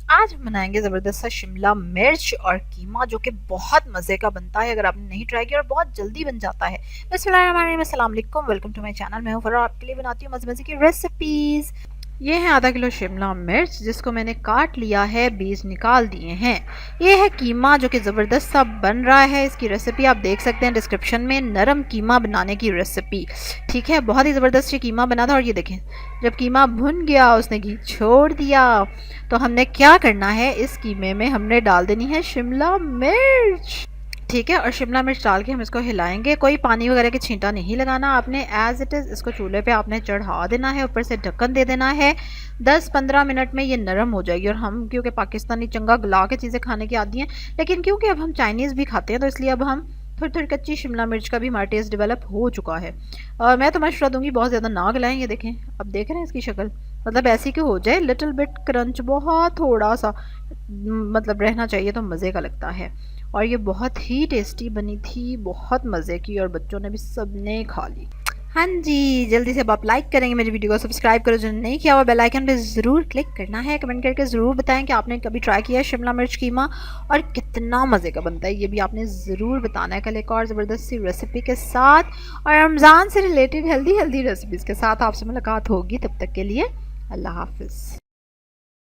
आज हम बनाएंगे ज़बरदस्त सा शिमला मिर्च और कीमा जो कि बहुत मज़े का बनता है अगर आपने नहीं ट्राई किया और बहुत जल्दी बन जाता है। बिस्मिल्लाहिर्रहमानिर्रहीम, अस्सलाम वालेकुम, वेलकम टू माय चैनल। मैं हूं फराह, आपके लिए बनाती हूँ मज़े मज़े की रेसिपीज़। ये है आधा किलो शिमला मिर्च जिसको मैंने काट लिया है, बीज निकाल दिए हैं। ये है कीमा जो कि ज़बरदस्त सा बन रहा है। इसकी रेसिपी आप देख सकते हैं डिस्क्रिप्शन में, नरम कीमा बनाने की रेसिपी। ठीक है, बहुत ही ज़बरदस्त ये कीमा बना था। और ये देखें, जब कीमा भुन गया उसने घी छोड़ दिया, तो हमने क्या करना है, इस कीमे में हमने डाल देनी है शिमला मिर्च। ठीक है, और शिमला मिर्च डाल के हम इसको हिलाएंगे। कोई पानी वगैरह की छींटा नहीं लगाना आपने, एज इट इज़ इसको चूल्हे पे आपने चढ़ा देना है, ऊपर से ढक्कन दे देना है। 10-15 मिनट में ये नरम हो जाएगी। और हम क्योंकि पाकिस्तानी चंगा गला के चीज़ें खाने की आदी हैं, लेकिन क्योंकि अब हम चाइनीज़ भी खाते हैं तो इसलिए अब हम थोड़ी थोड़ी कच्ची शिमला मिर्च का भी हमारा टेस्ट डेवलप हो चुका है। और मैं तो मशवरा दूंगी बहुत ज़्यादा ना गलाएं। ये देखें, अब देख रहे हैं इसकी शक्ल, मतलब ऐसी क्यों हो जाए, लिटिल बिट क्रंच, बहुत थोड़ा सा मतलब रहना चाहिए तो मज़े का लगता है। और ये बहुत ही टेस्टी बनी थी, बहुत मज़े की, और बच्चों ने भी सबने खा ली। हाँ जी, जल्दी से अब आप लाइक करेंगे मेरी वीडियो को, सब्सक्राइब करो जो नहीं किया हुआ, बेल आइकन पे ज़रूर क्लिक करना है। कमेंट करके ज़रूर बताएं कि आपने कभी ट्राई किया है शिमला मिर्च कीमा और कितना मज़े का बनता है, ये भी आपने ज़रूर बताना है। कल एक और ज़बरदस्त सी रेसिपी के साथ और रमज़ान से रिलेटेड हेल्दी हेल्दी रेसिपीज़ के साथ आपसे मुलाकात होगी। तब तक के लिए अल्लाह हाफ़िज़।